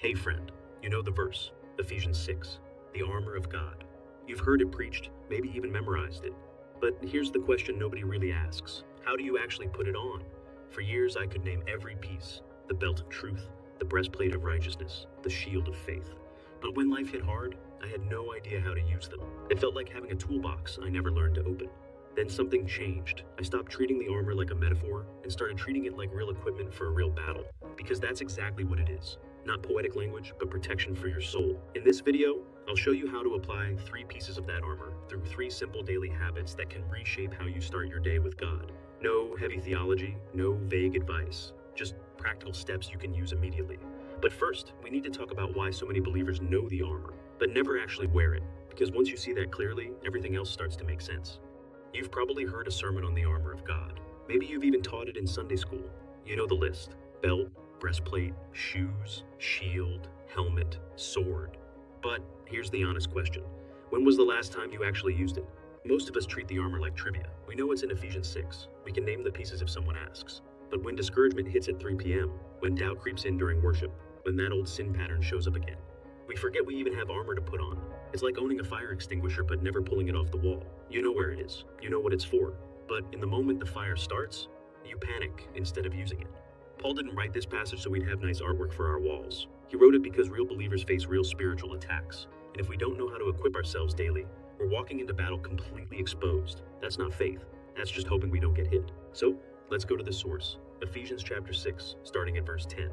Hey friend, you know the verse, Ephesians 6, the armor of God. You've heard it preached, maybe even memorized it. But here's the question nobody really asks. How do you actually put it on? For years I could name every piece: the belt of truth, the breastplate of righteousness, the shield of faith. But when life hit hard, I had no idea how to use them. It felt like having a toolbox I never learned to open. Then something changed. I stopped treating the armor like a metaphor and started treating it like real equipment for a real battle. Because that's exactly what it is. Not poetic language, but protection for your soul. In this video, I'll show you how to apply 3 pieces of that armor through 3 simple daily habits that can reshape how you start your day with God. No heavy theology, no vague advice, just practical steps you can use immediately. But first, we need to talk about why so many believers know the armor, but never actually wear it. Because once you see that clearly, everything else starts to make sense. You've probably heard a sermon on the armor of God. Maybe you've even taught it in Sunday school. You know the list: belt, breastplate, shoes, shield, helmet, sword. But here's the honest question. When was the last time you actually used it? Most of us treat the armor like trivia. We know it's in Ephesians 6. We can name the pieces if someone asks. But when discouragement hits at 3 p.m., when doubt creeps in during worship, when that old sin pattern shows up again, we forget we even have armor to put on. It's like owning a fire extinguisher but never pulling it off the wall. You know where it is. You know what it's for. But in the moment the fire starts, you panic instead of using it. Paul didn't write this passage so we'd have nice artwork for our walls. He wrote it because real believers face real spiritual attacks. And if we don't know how to equip ourselves daily, we're walking into battle completely exposed. That's not faith. That's just hoping we don't get hit. So, let's go to the source. Ephesians chapter 6, starting at verse 10.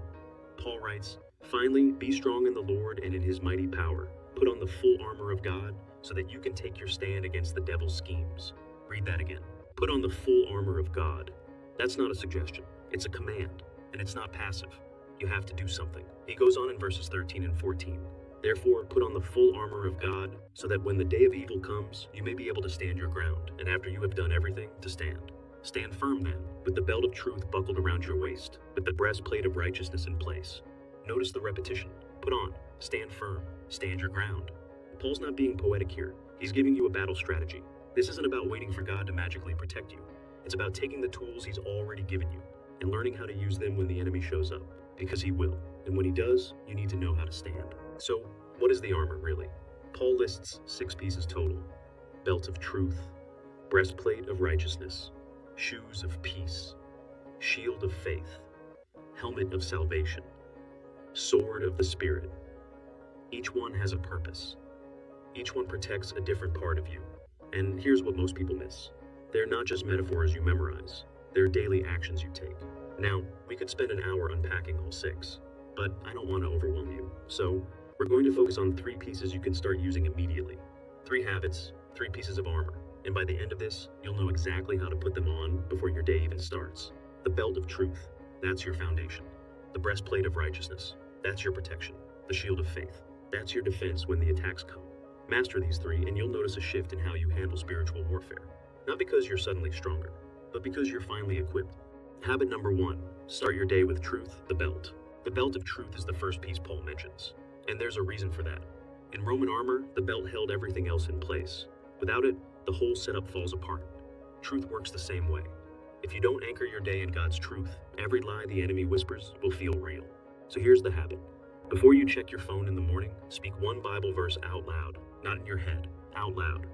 Paul writes, "Finally, be strong in the Lord and in his mighty power. Put on the full armor of God so that you can take your stand against the devil's schemes." Read that again. Put on the full armor of God. That's not a suggestion. It's a command. And it's not passive. You have to do something. He goes on in verses 13 and 14. "Therefore, put on the full armor of God, so that when the day of evil comes, you may be able to stand your ground, and after you have done everything, to stand. Stand firm then, with the belt of truth buckled around your waist, with the breastplate of righteousness in place." Notice the repetition. Put on, stand firm, stand your ground. Paul's not being poetic here. He's giving you a battle strategy. This isn't about waiting for God to magically protect you. It's about taking the tools he's already given you and learning how to use them when the enemy shows up, because he will. And when he does, you need to know how to stand. So, what is the armor really? Paul lists 6 pieces total: belt of truth, breastplate of righteousness, shoes of peace, shield of faith, helmet of salvation, sword of the Spirit. Each one has a purpose. Each one protects a different part of you. And here's what most people miss. They're not just metaphors you memorize. They're daily actions you take. Now, we could spend an hour unpacking all 6, but I don't want to overwhelm you. So, we're going to focus on 3 pieces you can start using immediately. 3 habits, 3 pieces of armor. And by the end of this, you'll know exactly how to put them on before your day even starts. The belt of truth, that's your foundation. The breastplate of righteousness, that's your protection. The shield of faith, that's your defense when the attacks come. Master these 3 and you'll notice a shift in how you handle spiritual warfare. Not because you're suddenly stronger, but because you're finally equipped. Habit number 1, start your day with truth, the belt. The belt of truth is the first piece Paul mentions, and there's a reason for that. In Roman armor, the belt held everything else in place. Without it, the whole setup falls apart. Truth works the same way. If you don't anchor your day in God's truth, every lie the enemy whispers will feel real. So here's the habit. Before you check your phone in the morning, speak 1 Bible verse out loud, not in your head, out loud.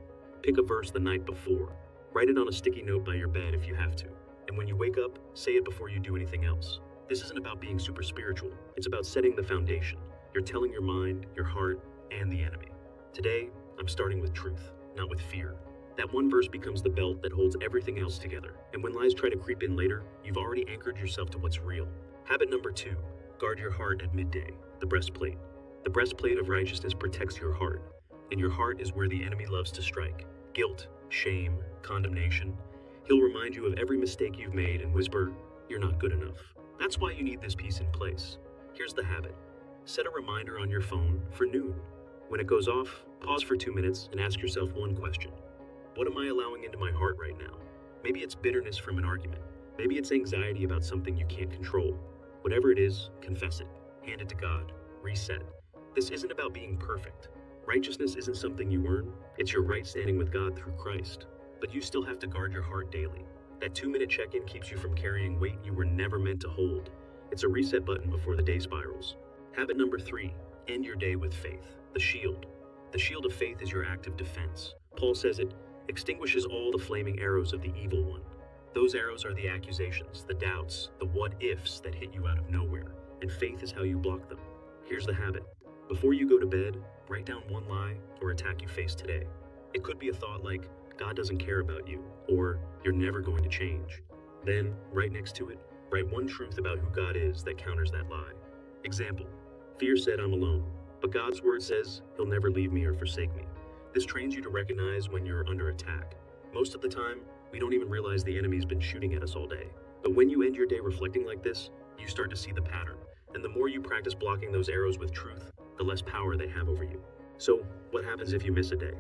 Pick a verse the night before. Write it on a sticky note by your bed if you have to. And when you wake up, say it before you do anything else. This isn't about being super spiritual. It's about setting the foundation. You're telling your mind, your heart, and the enemy. Today, I'm starting with truth, not with fear. That 1 verse becomes the belt that holds everything else together. And when lies try to creep in later, you've already anchored yourself to what's real. Habit number 2, guard your heart at midday, the breastplate. The breastplate of righteousness protects your heart. And your heart is where the enemy loves to strike. Guilt, shame, condemnation. He'll remind you of every mistake you've made and whisper, "You're not good enough." That's why you need this piece in place. Here's the habit. Set a reminder on your phone for noon. When it goes off, pause for 2 minutes and ask yourself 1 question. What am I allowing into my heart right now? Maybe it's bitterness from an argument. Maybe it's anxiety about something you can't control. Whatever it is, confess it. Hand it to God. Reset. This isn't about being perfect. Righteousness isn't something you earn. It's your right standing with God through Christ. But you still have to guard your heart daily. That 2-minute check-in keeps you from carrying weight you were never meant to hold. It's a reset button before the day spirals. Habit number 3, end your day with faith, the shield. The shield of faith is your active defense. Paul says it extinguishes all the flaming arrows of the evil one. Those arrows are the accusations, the doubts, the what-ifs that hit you out of nowhere, and faith is how you block them. Here's the habit. Before you go to bed, write down one lie or attack you face today. It could be a thought like, God doesn't care about you, or you're never going to change. Then, right next to it, write one truth about who God is that counters that lie. Example, fear said I'm alone, but God's word says he'll never leave me or forsake me. This trains you to recognize when you're under attack. Most of the time, we don't even realize the enemy's been shooting at us all day. But when you end your day reflecting like this, you start to see the pattern. And the more you practice blocking those arrows with truth, the less power they have over you. So, what happens if you miss a day?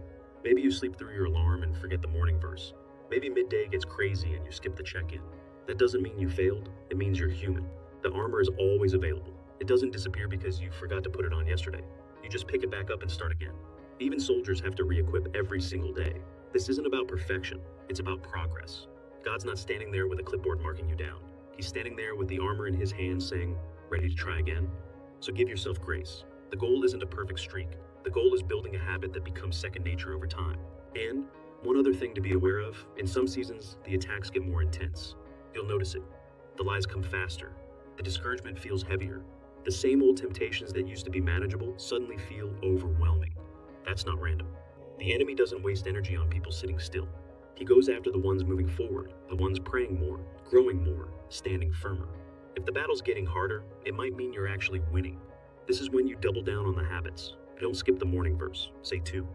Maybe you sleep through your alarm and forget the morning verse. Maybe midday gets crazy and you skip the check-in. That doesn't mean you failed, it means you're human. The armor is always available. It doesn't disappear because you forgot to put it on yesterday. You just pick it back up and start again. Even soldiers have to re-equip every single day. This isn't about perfection, it's about progress. God's not standing there with a clipboard marking you down. He's standing there with the armor in his hand saying, ready to try again? So give yourself grace. The goal isn't a perfect streak. The goal is building a habit that becomes second nature over time. And one other thing to be aware of, in some seasons, the attacks get more intense. You'll notice it. The lies come faster. The discouragement feels heavier. The same old temptations that used to be manageable suddenly feel overwhelming. That's not random. The enemy doesn't waste energy on people sitting still. He goes after the ones moving forward, the ones praying more, growing more, standing firmer. If the battle's getting harder, it might mean you're actually winning. This is when you double down on the habits. Don't skip the morning verse, say 2.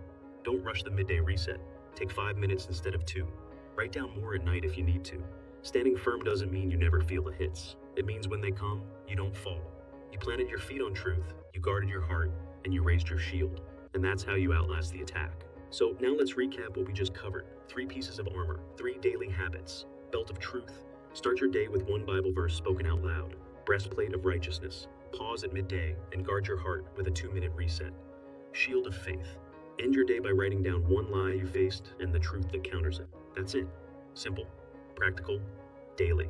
Don't rush the midday reset. Take 5 minutes instead of 2. Write down more at night if you need to. Standing firm doesn't mean you never feel the hits. It means when they come, you don't fall. You planted your feet on truth, you guarded your heart, and you raised your shield. And that's how you outlast the attack. So now let's recap what we just covered. 3 pieces of armor, 3 daily habits, belt of truth. Start your day with 1 Bible verse spoken out loud. Breastplate of righteousness. Pause at midday and guard your heart with a 2-minute reset. Shield of faith. End your day by writing down 1 lie you faced and the truth that counters it. That's it. Simple, practical, daily.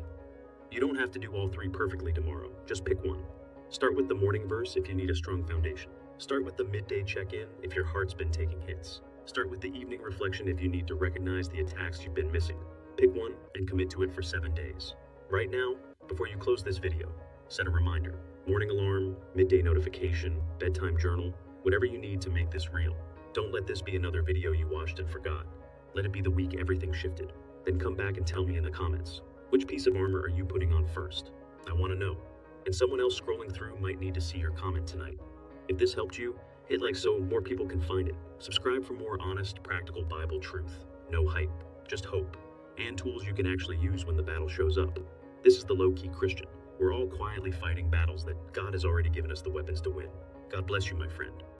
You don't have to do all 3 perfectly tomorrow. Just pick one. Start with the morning verse if you need a strong foundation. Start with the midday check-in if your heart's been taking hits. Start with the evening reflection if you need to recognize the attacks you've been missing. Pick one and commit to it for 7 days. Right now, before you close this video, set a reminder. Morning alarm, midday notification, bedtime journal, whatever you need to make this real. Don't let this be another video you watched and forgot. Let it be the week everything shifted. Then come back and tell me in the comments, which piece of armor are you putting on first? I want to know. And someone else scrolling through might need to see your comment tonight. If this helped you, hit like so more people can find it. Subscribe for more honest, practical Bible truth. No hype, just hope. And tools you can actually use when the battle shows up. This is the low-key Christian. We're all quietly fighting battles that God has already given us the weapons to win. God bless you, my friend.